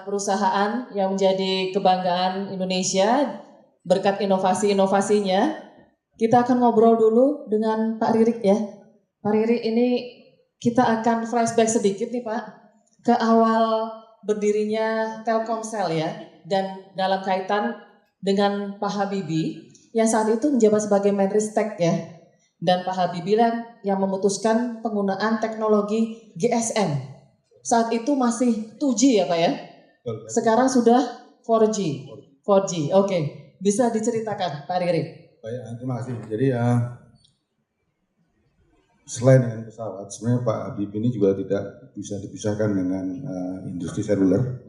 perusahaan yang menjadi kebanggaan Indonesia berkat inovasi-inovasinya. Kita akan ngobrol dulu dengan Pak Ririk ya. Pak Ririk, ini kita akan flashback sedikit nih Pak ke awal berdirinya Telkomsel ya, dan dalam kaitan dengan Pak Habibie yang saat itu menjabat sebagai Menristek ya, dan Pak Habibie yang memutuskan penggunaan teknologi GSM. Saat itu masih 2G ya Pak ya, sekarang sudah 4G. Oke. Bisa diceritakan Pak Ririk? Baik, terima kasih. Jadi selain dengan pesawat, sebenarnya Pak Habibie ini juga tidak bisa dipisahkan dengan industri seluler,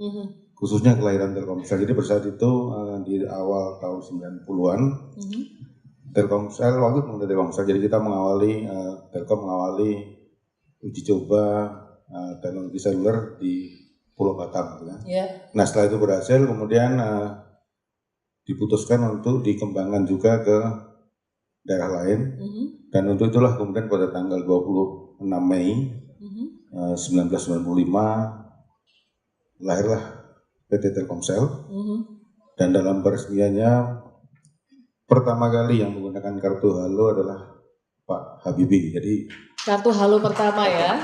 khususnya kelahiran Telkomsel. Jadi pada saat itu di awal tahun 90-an, Telkomsel, waktu itu Telkomsel, jadi kita Telkom mengawali uji coba teknologi seluler di Pulau Batam. Gitu, ya. Yeah. Nah setelah itu berhasil, kemudian diputuskan untuk dikembangkan juga ke daerah lain, dan untuk itulah kemudian pada tanggal 26 Mei 1995 lahirlah PT Telkomsel, dan dalam peresmiannya pertama kali yang menggunakan kartu halo adalah Pak Habibie. Jadi kartu halo pertama ya.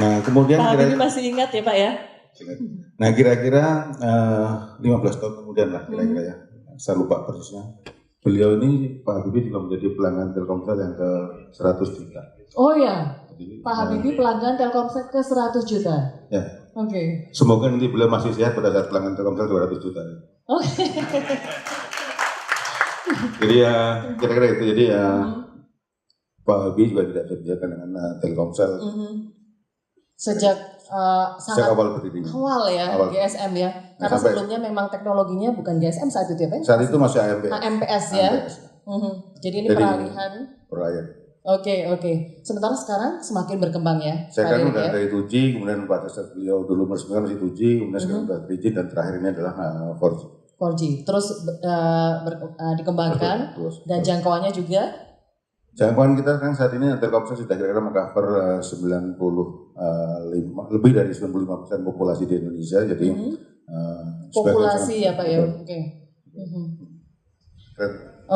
Nah kemudian Pak Habibie masih ingat ya Pak ya? Nah kira-kira 15 tahun kemudian lah kira-kira ya, saya lupa persisnya. Beliau ini, Pak Habibie juga menjadi pelanggan Telkomsel yang ke 100 juta. Oh ya, jadi, Pak Habibie pelanggan Telkomsel ke 100 juta? Ya. Oke. Semoga nanti beliau masih sehat pada saat pelanggan Telkomsel 200 juta. Oke. Jadi ya kira-kira itu, jadi ya Pak Habibie juga tidak terbiasa dengan Telkomsel. Sejak sangat awal berdirinya. Awal ya, GSM ya. Karena sebelumnya memang teknologinya bukan GSM saat itu ya Pak? Saat itu masih AMPS. AMPS ya. Jadi ini peralihan. Oke. Sementara sekarang semakin berkembang ya. Saya kan udah dari 2G, kemudian pada saat beliau dulu meresmikan masih 2G, kemudian sekarang udah 3G, dan terakhir ini adalah 4G. 4G. Terus dikembangkan dan jangkauannya juga. Jangkauan kita kan saat ini Telkomsel sudah kira-kira mengcover 95, lebih dari 95% populasi di Indonesia. Jadi populasi ya Pak ya.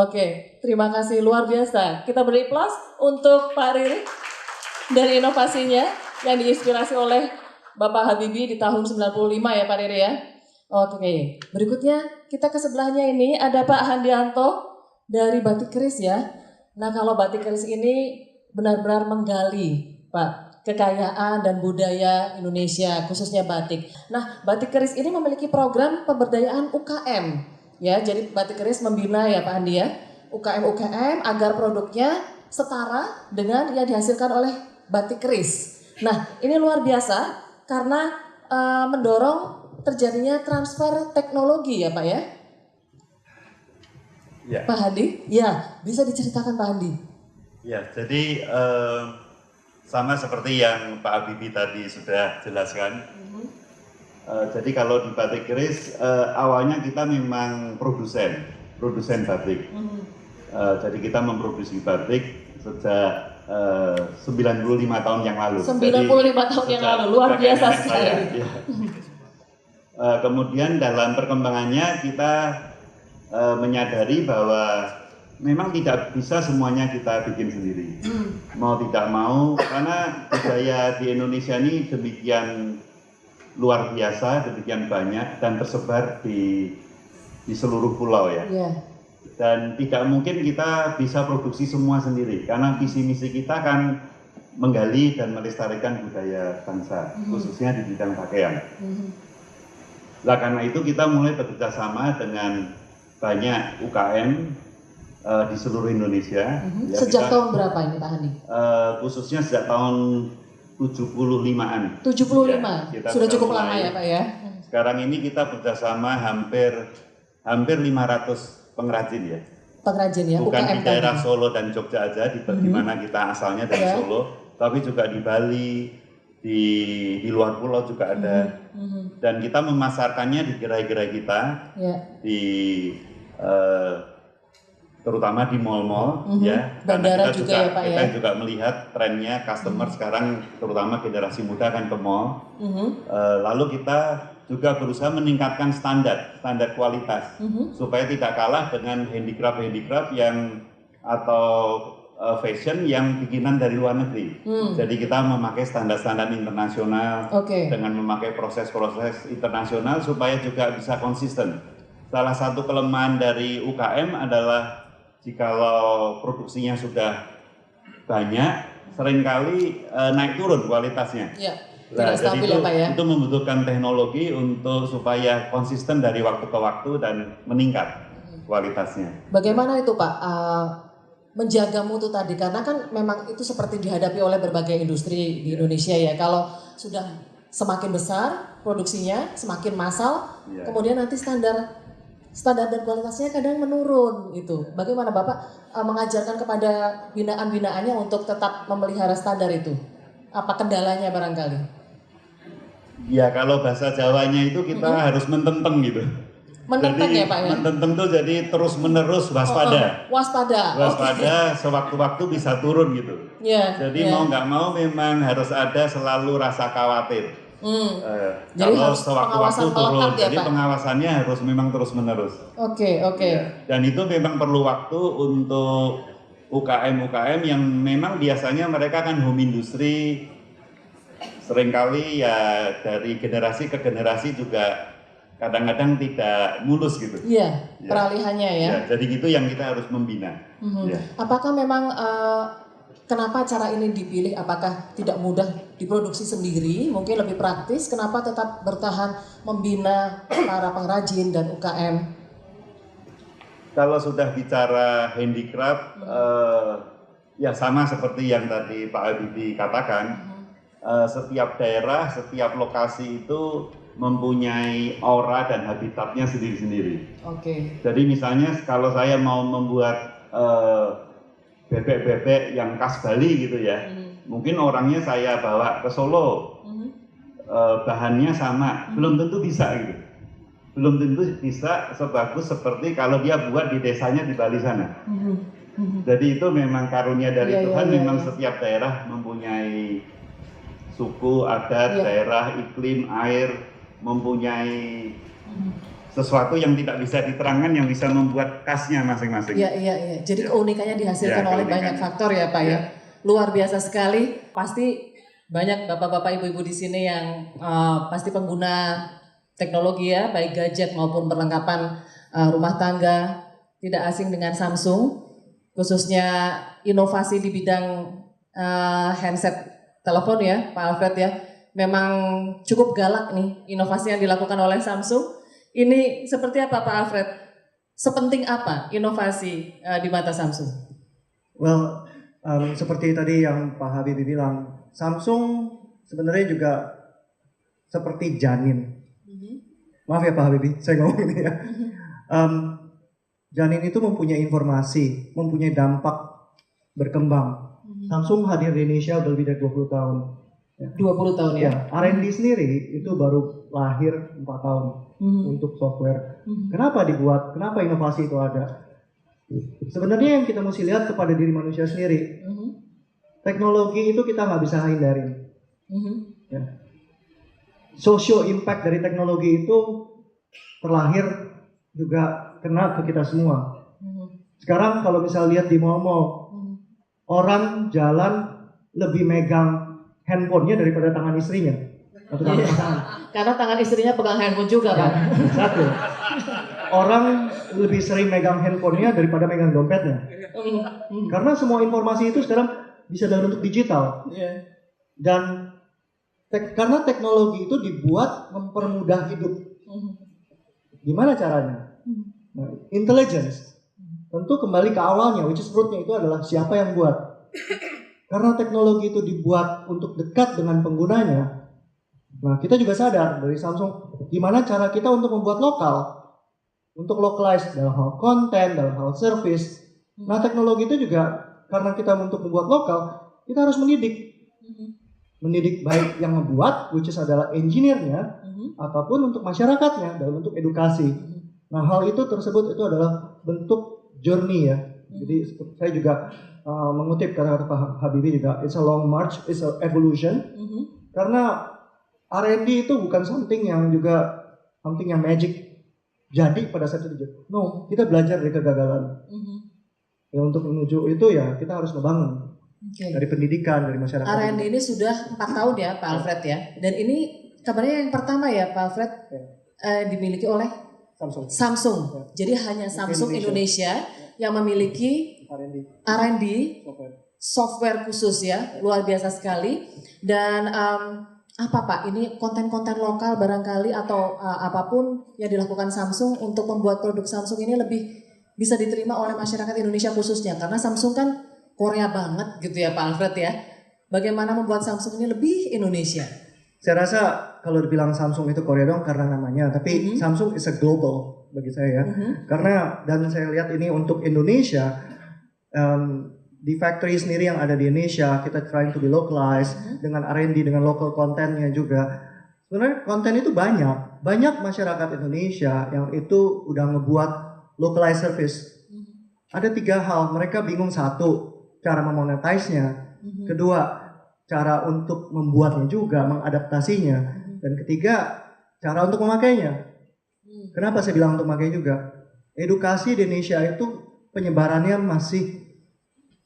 Oke, terima kasih luar biasa. Kita beri plus untuk Pak Ririk dari inovasinya yang diinspirasi oleh Bapak Habibie di tahun 95 ya Pak Ririk ya. Oke, berikutnya kita ke sebelahnya ini ada Pak Handianto dari Batik Keris ya. Nah kalau Batik Keris ini benar-benar menggali Pak kekayaan dan budaya Indonesia, khususnya batik. Nah Batik Keris ini memiliki program pemberdayaan UKM ya, jadi Batik Keris membina ya Pak Andi ya UKM agar produknya setara dengan yang dihasilkan oleh Batik Keris. Nah ini luar biasa karena mendorong terjadinya transfer teknologi ya Pak ya. Ya. Pak Handi, ya bisa diceritakan Pak Handi? Ya, jadi sama seperti yang Pak Habibie tadi sudah jelaskan. Jadi kalau di Batik Keris awalnya kita memang produsen batik. Jadi kita memproduksi batik sejak 95 tahun yang lalu. 95 tahun yang lalu, luar biasa sekali. Ya. Kemudian dalam perkembangannya kita menyadari bahwa memang tidak bisa semuanya kita bikin sendiri, mau tidak mau, karena budaya di Indonesia ini demikian luar biasa, demikian banyak dan tersebar di seluruh pulau ya. Dan tidak mungkin kita bisa produksi semua sendiri, karena visi misi kita kan menggali dan melestarikan budaya bangsa, khususnya di bidang pakaian. Nah karena itu kita mulai bekerja sama dengan banyak UKM di seluruh Indonesia. Sejak tahun berapa ini Pak Handi? Khususnya sejak tahun 75-an. 75, sudah cukup lama ya Pak ya? Sekarang ini kita bekerjasama hampir 500 pengrajin ya. Pengrajin ya, bukan UKM di daerah Solo dan Jogja aja, di mana kita asalnya dari Solo, tapi juga di Bali, di luar pulau juga ada. Dan kita memasarkannya di gerai-gerai kita, terutama di mall-mall ya. Bandara Karena juga ya Pak kita ya. juga melihat trennya customer sekarang terutama generasi muda kan ke mall. Lalu kita juga berusaha meningkatkan standar kualitas supaya tidak kalah dengan handicraft yang atau fashion yang bikinan dari luar negeri. Jadi kita memakai standar-standar internasional dengan memakai proses-proses internasional supaya juga bisa konsisten. Salah satu kelemahan dari UKM adalah jikalau produksinya sudah banyak, seringkali naik turun kualitasnya. Ya, tidak stabil itu, ya Pak ya. Itu membutuhkan teknologi untuk supaya konsisten dari waktu ke waktu dan meningkat kualitasnya. Bagaimana itu Pak menjaga mutu tadi? Karena kan memang itu seperti dihadapi oleh berbagai industri di Indonesia ya. Kalau sudah semakin besar produksinya, semakin massal, kemudian nanti standar dan kualitasnya kadang menurun itu. Bagaimana Bapak mengajarkan kepada binaan-binaannya untuk tetap memelihara standar itu? Apa kendalanya barangkali? Ya kalau bahasa Jawanya itu kita harus mententeng gitu. Mententeng ya Pak ya? Mententeng tuh jadi terus menerus waspada. Waspada. Sewaktu-waktu bisa turun gitu. Jadi mau nggak mau memang harus ada selalu rasa khawatir. Jadi kalau harus sewaktu-waktu turun, ya, jadi Pak? pengawasannya harus memang terus-menerus. Oke. Ya. Dan itu memang perlu waktu untuk UKM yang memang biasanya mereka kan home industry, seringkali ya dari generasi ke generasi juga kadang-kadang tidak mulus gitu. Iya, peralihannya ya. Jadi gitu yang kita harus membina. Apakah memang kenapa cara ini dipilih? Apakah tidak mudah diproduksi sendiri? Mungkin lebih praktis. Kenapa tetap bertahan membina para pengrajin dan UKM? Kalau sudah bicara handicraft, ya sama seperti yang tadi Pak Habibie katakan, setiap daerah, setiap lokasi itu mempunyai aura dan habitatnya sendiri-sendiri. Jadi misalnya kalau saya mau membuat bebek-bebek yang khas Bali gitu ya, mungkin orangnya saya bawa ke Solo, bahannya sama, belum tentu bisa gitu, belum tentu bisa sebagus seperti kalau dia buat di desanya di Bali sana. Jadi itu memang karunia dari Tuhan, memang setiap daerah mempunyai suku, adat, daerah, iklim, air, mempunyai sesuatu yang tidak bisa diterangkan yang bisa membuat khasnya masing-masing. Iya. Jadi keunikannya dihasilkan oleh banyak faktor ya Pak ya. Luar biasa sekali. Pasti banyak bapak-bapak, ibu-ibu di sini yang pasti pengguna teknologi ya, baik gadget maupun perlengkapan rumah tangga. Tidak asing dengan Samsung, khususnya inovasi di bidang handset telepon ya, Pak Alfred ya. Memang cukup galak nih inovasi yang dilakukan oleh Samsung. Ini seperti apa Pak Alfred? Sepenting apa inovasi di mata Samsung? Well, seperti tadi yang Pak Habibie bilang, Samsung sebenarnya juga seperti janin. Maaf ya Pak Habibie, saya ngomong ini ya. Janin itu mempunyai informasi, mempunyai dampak berkembang. Samsung hadir di Indonesia udah lebih dari 20 tahun. 20 tahun ya? R&D sendiri itu baru lahir 4 tahun untuk software. Kenapa dibuat? Kenapa inovasi itu ada? Sebenarnya yang kita mesti lihat kepada diri manusia sendiri. Teknologi itu kita nggak bisa hindarin. Social impact dari teknologi itu terlahir juga kena ke kita semua. Sekarang kalau misalnya lihat di mall-mall, orang jalan lebih megang handphonenya daripada tangan istrinya atau tangan pasangan. Karena tangan istrinya pegang handphone juga kan. Satu. Orang lebih sering megang handphonenya daripada megang dompetnya. Karena semua informasi itu sekarang bisa dalam bentuk digital. Dan karena teknologi itu dibuat mempermudah hidup. Gimana caranya? Intelligence. Tentu kembali ke awalnya, which is rootnya itu adalah siapa yang buat. Karena teknologi itu dibuat untuk dekat dengan penggunanya. Nah, kita juga sadar dari Samsung gimana cara kita untuk membuat lokal, untuk localize dalam hal konten, dalam hal service. Nah, teknologi itu juga karena kita untuk membuat lokal, kita harus mendidik. Mendidik baik yang membuat, which is adalah engineer-nya, ataupun untuk masyarakatnya dalam bentuk edukasi. Nah, hal itu tersebut itu adalah bentuk journey ya. Jadi saya juga mengutip kata-kata Pak Habibie juga, it's a long march, it's a evolution. Karena R&D itu bukan something yang magic jadi pada saat itu. No, kita belajar dari kegagalan. Ya, untuk menuju itu ya kita harus membangun dari pendidikan, dari masyarakat. R&D ini sudah 4 tahun ya Pak Alfred ya. Dan ini kabarnya yang pertama ya Pak Alfred dimiliki oleh Samsung. Jadi hanya Samsung Indonesia yang memiliki R&D software khusus ya, luar biasa sekali. Dan apa Pak, ini konten-konten lokal barangkali atau apapun yang dilakukan Samsung untuk membuat produk Samsung ini lebih bisa diterima oleh masyarakat Indonesia khususnya, karena Samsung kan Korea banget gitu ya Pak Alfred ya. Bagaimana membuat Samsung ini lebih Indonesia? Saya rasa kalau dibilang Samsung itu Korea dong karena namanya, tapi Samsung is a global bagi saya ya. Karena dan saya lihat ini untuk Indonesia, di factory sendiri yang ada di Indonesia, kita trying to be localized dengan R&D, dengan local content-nya juga. Sebenarnya konten itu banyak masyarakat Indonesia yang itu udah ngebuat localized service. Ada 3 hal, mereka bingung. 1, cara memonetize-nya. Kedua, cara untuk membuatnya juga, mengadaptasinya. Dan ketiga, cara untuk memakainya. Kenapa saya bilang untuk memakai juga? Edukasi di Indonesia itu penyebarannya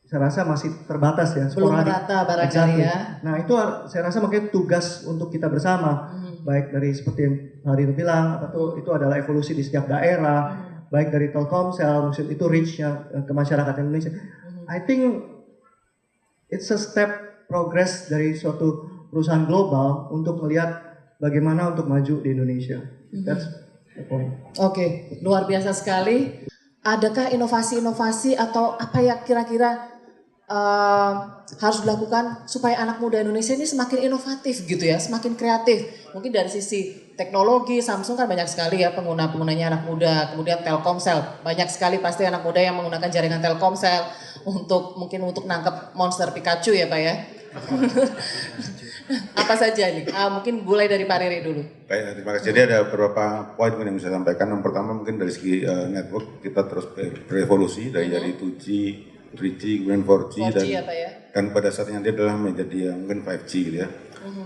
saya rasa masih terbatas ya. Belum merata barangkali ya. Nah itu saya rasa makanya tugas untuk kita bersama. Baik dari seperti yang hari itu bilang, itu adalah evolusi di setiap daerah. Baik dari Telkomsel, maksud itu reach-nya ke masyarakat Indonesia. I think it's a step progress dari suatu perusahaan global untuk melihat bagaimana untuk maju di Indonesia. That's the point. Oke, luar biasa sekali. Adakah inovasi-inovasi atau apa ya kira-kira harus dilakukan supaya anak muda Indonesia ini semakin inovatif gitu ya, semakin kreatif. Mungkin dari sisi teknologi, Samsung kan banyak sekali ya penggunanya anak muda. Kemudian Telkomsel, banyak sekali pasti anak muda yang menggunakan jaringan Telkomsel mungkin untuk nangkep monster Pikachu ya Pak ya. Apa saja nih? Mungkin mulai dari Pak Riri dulu. Baik, terima kasih. Jadi ada beberapa poin yang bisa saya sampaikan. Yang pertama mungkin dari segi network kita terus berevolusi dari 2G, 3G, kemudian 4G, dan pada saatnya dia adalah menjadi mungkin 5G gitu ya.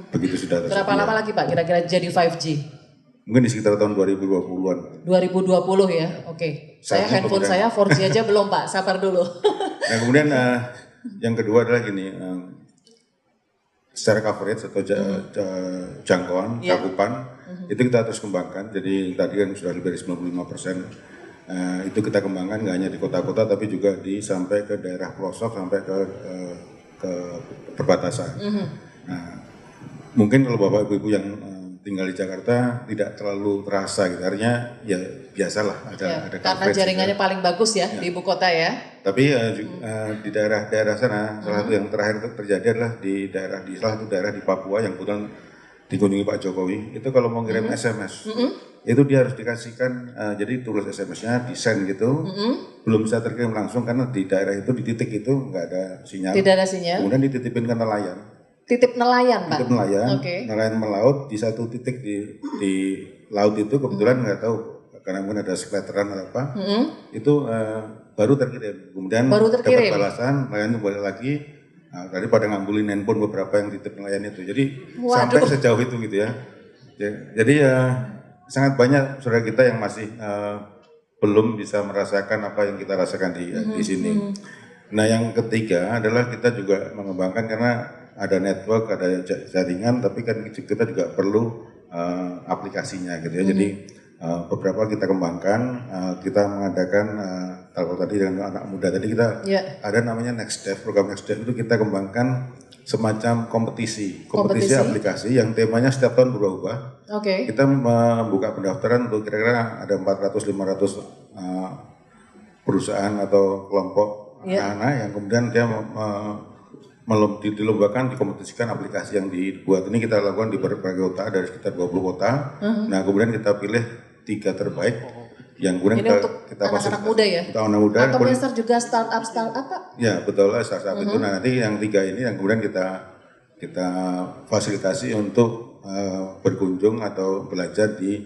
Begitu sudah tersedia. Berapa lama lagi Pak kira-kira jadi 5G? Mungkin di sekitar tahun 2020-an. 2020 ya, oke. Saya handphone saya 4G aja belum Pak, sabar dulu. Nah kemudian yang kedua adalah gini, secara coverage atau jangkauan, cakupan, itu kita terus kembangkan. Jadi tadi kan sudah lebih dari 95%. Itu kita kembangkan nggak hanya di kota-kota tapi juga sampai ke daerah pelosok, sampai ke perbatasan. Nah, mungkin kalau bapak ibu yang tinggal di Jakarta tidak terlalu terasa gitu, artinya ya biasalah ada karena jaringannya paling bagus ya di ibu kota ya. Tapi di daerah-daerah sana, salah satu yang terakhir terjadi adalah di salah satu daerah di Papua yang kebetulan dikunjungi Pak Jokowi. Itu kalau mau ngirim SMS, itu dia harus dikasihkan, jadi tulis SMS-nya, di-send gitu, belum bisa terkirim langsung karena di daerah itu, di titik itu nggak ada sinyal. Tidak ada sinyal. Kemudian dititipin ke nelayan. Titip nelayan Pak? Titip nelayan, nelayan melaut di satu titik di laut itu kebetulan nggak tahu, karena mungkin ada sekleteran atau apa, itu baru terkirim. Kemudian dapat balasan, nelayan kembali lagi. Nah, tadi pada ngambulin handphone beberapa yang titip nelayan itu. Jadi sampai sejauh itu gitu ya. Jadi sangat banyak saudara kita yang masih belum bisa merasakan apa yang kita rasakan di sini. Nah yang ketiga adalah kita juga mengembangkan karena ada network, ada jaringan, tapi kan kita juga perlu aplikasinya gitu ya. Jadi beberapa kita kembangkan, kita mengadakan kalau tadi dengan anak muda tadi kita ada namanya Next Dev, program Next Dev itu kita kembangkan semacam kompetisi aplikasi yang temanya setiap tahun berubah. Kita membuka pendaftaran untuk kira-kira ada 400-500 perusahaan atau kelompok anak-anak yang kemudian dia dilombakan, dikompetisikan aplikasi yang dibuat. Ini kita lakukan di berbagai kota, dari sekitar 20 kota. Nah kemudian kita pilih 3 terbaik yang kemudian kita anak-anak muda ya? Kita anak muda. Atau besar juga startup Pak? Ya betul lah startup itu. Nah nanti yang 3 ini yang kemudian kita fasilitasi untuk berkunjung atau belajar di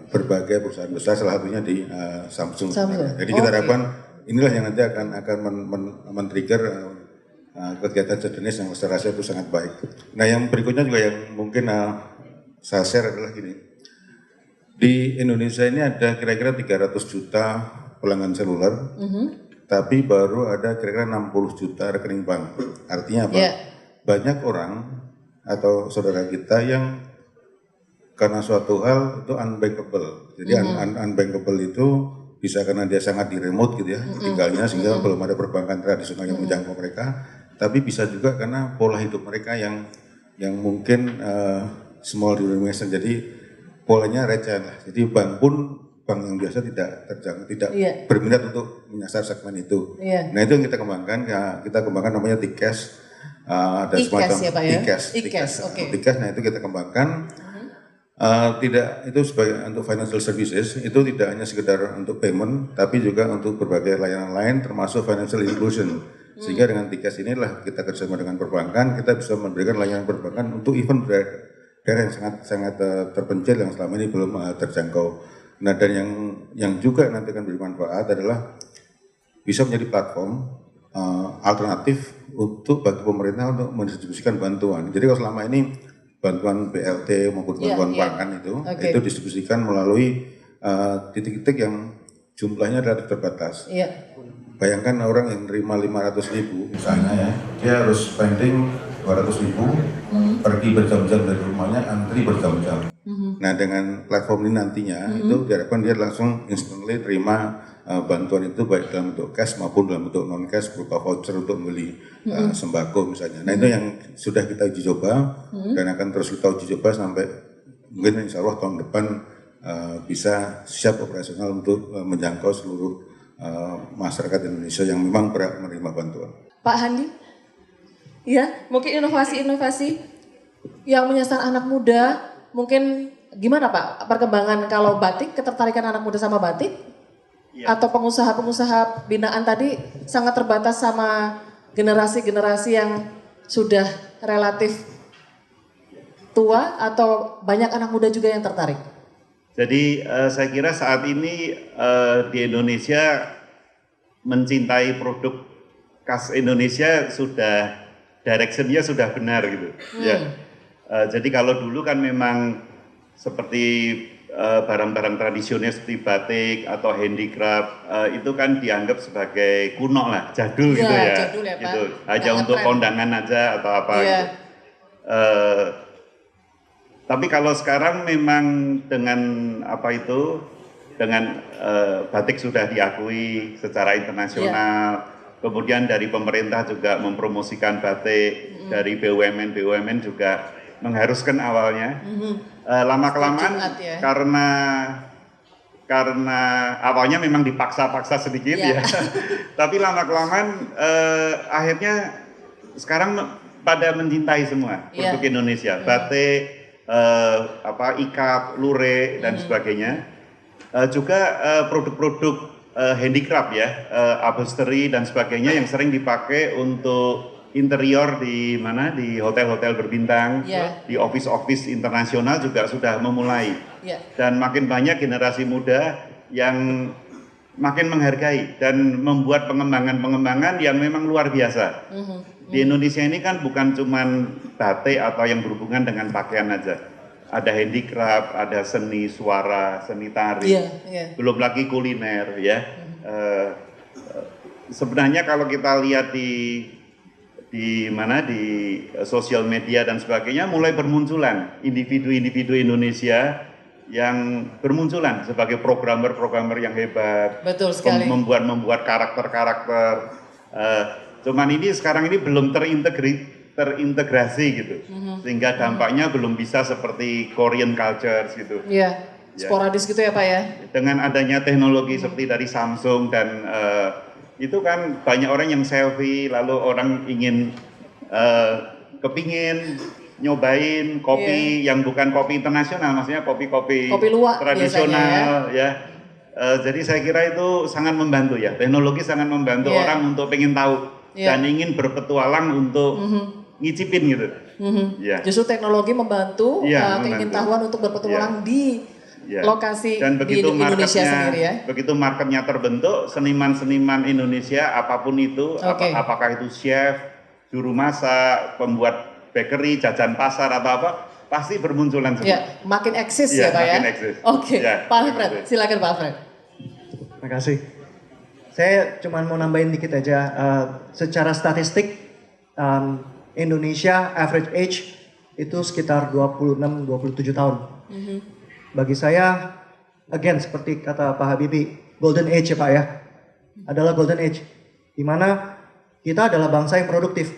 berbagai perusahaan besar, salah satunya di Samsung. Jadi kita harapkan inilah yang nanti akan men-trigger kegiatan sejenis yang saya rasa itu sangat baik. Nah yang berikutnya juga yang mungkin saya share adalah gini. Di Indonesia ini ada kira-kira 300 juta pelanggan seluler, tapi baru ada kira-kira 60 juta rekening bank. Artinya apa? Yeah. Banyak orang atau saudara kita yang karena suatu hal itu unbankable. Jadi unbankable itu bisa karena dia sangat di remote gitu ya, tinggalnya sehingga belum ada perbankan tradisional yang menjangkau mereka. Tapi bisa juga karena pola hidup mereka yang mungkin small denomination, jadi polanya receh lah. Jadi bank yang biasa tidak berminat untuk menyasar segmen itu. Nah itu yang kita kembangkan namanya T-Cash. Ada semacam ya, Pak, ya? T-Cash. Okay. T-Cash, nah itu kita kembangkan. Tidak itu sebagai untuk financial services, itu tidak hanya sekedar untuk payment, tapi juga untuk berbagai layanan lain termasuk financial inclusion. Sehingga dengan T-Cash inilah kita kerjasama dengan perbankan, kita bisa memberikan layanan perbankan untuk event daerah yang sangat terpencil yang selama ini belum terjangkau. Nah dan yang juga nanti akan bermanfaat adalah bisa menjadi platform alternatif untuk bagi pemerintah untuk mendistribusikan bantuan. Jadi kalau selama ini bantuan BLT maupun bantuan pangan itu distribusikan melalui titik-titik yang jumlahnya relatif terbatas. Bayangkan orang yang nerima 500.000 misalnya ya, dia harus spending 200.000, pergi berjam-jam dari rumahnya, antri berjam-jam. Nah dengan platform ini nantinya itu diharapkan dia langsung instantly terima bantuan itu baik dalam bentuk cash maupun dalam bentuk non cash berupa voucher untuk membeli sembako misalnya. Nah itu yang sudah kita uji coba dan akan terus kita uji coba sampai mungkin insya Allah tahun depan bisa siap operasional untuk menjangkau seluruh masyarakat Indonesia yang memang berhak menerima bantuan. Pak Handi, ya mungkin inovasi-inovasi yang menyasar anak muda, mungkin gimana Pak perkembangan kalau batik, ketertarikan anak muda sama batik? Atau pengusaha-pengusaha binaan tadi sangat terbatas sama generasi-generasi yang sudah relatif tua atau banyak anak muda juga yang tertarik? Jadi saya kira saat ini di Indonesia mencintai produk khas Indonesia sudah directionnya sudah benar gitu. Jadi kalau dulu kan memang seperti barang-barang tradisional seperti batik atau handicraft itu kan dianggap sebagai kuno lah, jadul gitu ya. Jadul ya Pak. Gitu. Hanya untuk kondangan aja atau apa gitu. Tapi kalau sekarang memang dengan dengan batik sudah diakui secara internasional, kemudian dari pemerintah juga mempromosikan batik, dari BUMN juga mengharuskan awalnya. Lama-kelamaan karena awalnya memang dipaksa-paksa sedikit ya. Tapi lama-kelamaan akhirnya sekarang pada mencintai semua produk Indonesia, batik, ikat, lurik dan sebagainya. Juga produk-produk handicraft ya, upholstery dan sebagainya yang sering dipakai untuk interior di hotel-hotel berbintang, di office-office internasional juga sudah memulai. Dan makin banyak generasi muda yang makin menghargai dan membuat pengembangan-pengembangan yang memang luar biasa. Di Indonesia ini kan bukan cuman batik atau yang berhubungan dengan pakaian aja. Ada handicraft, ada seni suara, seni tari, belum lagi kuliner ya. Sebenarnya kalau kita lihat di sosial media dan sebagainya mulai bermunculan individu-individu Indonesia yang bermunculan sebagai programmer yang hebat. Betul sekali. Membuat karakter-karakter. Cuman ini sekarang ini belum terintegrasi gitu. Sehingga dampaknya belum bisa seperti Korean culture gitu. Sporadis gitu ya Pak ya. Dengan adanya teknologi seperti dari Samsung dan itu kan banyak orang yang selfie, lalu orang ingin kepingin nyobain kopi yang bukan kopi internasional, maksudnya kopi luwak tradisional ya. Jadi saya kira itu sangat membantu ya, teknologi sangat membantu orang untuk pengen tahu dan ingin berpetualang untuk ngicipin gitu. Justru teknologi membantu keingintahuan untuk berpetualang di Ya. lokasi Dan di begitu Indonesia sendiri ya. begitu marketnya terbentuk, seniman-seniman Indonesia apapun itu, Oke. apakah itu chef, juru masak, pembuat bakery, jajan pasar atau apa, pasti bermunculan semua. Ya, makin eksis ya Pak ya. Makin eksis. Oke, Ya, Pak terima Alfred, kasih. silakan Pak Alfred. Terima kasih. Saya cuma mau nambahin dikit aja. Secara statistik, Indonesia average age itu sekitar 26-27 tahun. Bagi saya, again seperti kata Pak Habibie, golden age ya Pak ya. Adalah golden age. Di mana kita adalah bangsa yang produktif.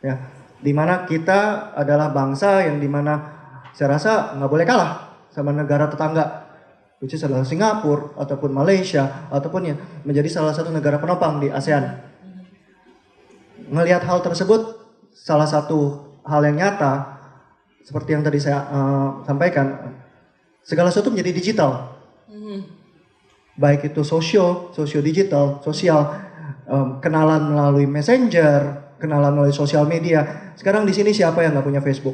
Ya, di mana kita adalah bangsa yang dimana saya rasa nggak boleh kalah sama negara tetangga, which is adalah Singapura ataupun Malaysia ataupun ya menjadi salah satu negara penopang di ASEAN. Melihat hal tersebut, salah satu hal yang nyata seperti yang tadi saya sampaikan, segala sesuatu menjadi digital, baik itu sosio digital, sosial, kenalan melalui messenger, kenalan melalui sosial media. Sekarang di sini siapa yang nggak punya Facebook?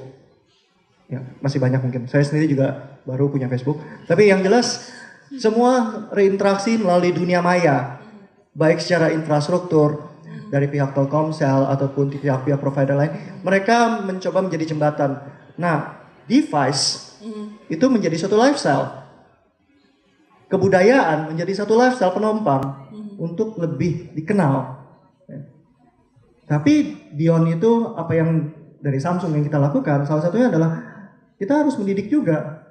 Ya, masih banyak mungkin. Saya sendiri juga baru punya Facebook. Tapi yang jelas semua reinteraksi melalui dunia maya, baik secara infrastruktur dari pihak Telkomsel ataupun pihak-pihak provider lain. Mereka mencoba menjadi jembatan. Nah, device itu menjadi satu lifestyle. Kebudayaan menjadi satu lifestyle penumpang untuk lebih dikenal. Tapi beyond itu apa yang dari Samsung yang kita lakukan, salah satunya adalah kita harus mendidik juga.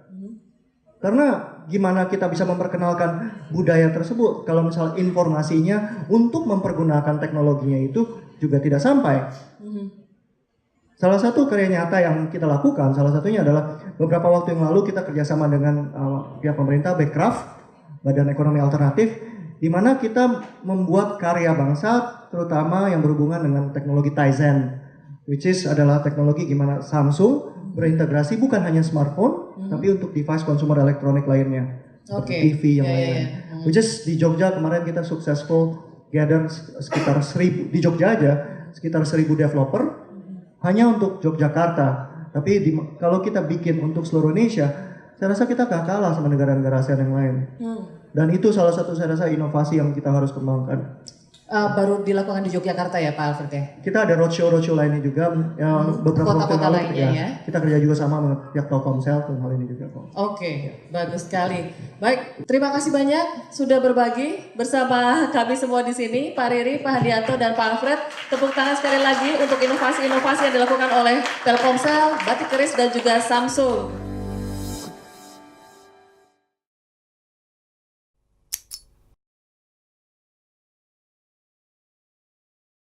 Karena gimana kita bisa memperkenalkan budaya tersebut kalau misal informasinya untuk mempergunakan teknologinya itu juga tidak sampai. Salah satu karya nyata yang kita lakukan, salah satunya adalah beberapa waktu yang lalu kita kerjasama dengan pihak pemerintah, Backcraft, Badan Ekonomi Alternatif, di mana kita membuat karya bangsa terutama yang berhubungan dengan teknologi Tizen, which is adalah teknologi gimana Samsung berintegrasi bukan hanya smartphone, tapi untuk device consumer elektronik lainnya, seperti TV yang lain-lain. Which is di Jogja kemarin kita successful gather sekitar 1.000 di Jogja aja, sekitar 1.000 developer hanya untuk Yogyakarta. Tapi kalau kita bikin untuk seluruh Indonesia, saya rasa kita gak kalah sama negara-negara ASEAN yang lain. Dan itu salah satu saya rasa inovasi yang kita harus kembangkan. Baru dilakukan di Yogyakarta ya Pak Alfred ya? Kita ada roadshow lainnya juga, beberapa waktu Kota-kota lalu lainnya ya? kita kerja juga sama dengan pihak Telkomsel tentang hal ini juga. Oke, bagus sekali. Baik, terima kasih banyak sudah berbagi bersama kami semua di sini, Pak Riri, Pak Hadianto, dan Pak Alfred. Tepuk tangan sekali lagi untuk inovasi-inovasi yang dilakukan oleh Telkomsel, Batik Keris, dan juga Samsung.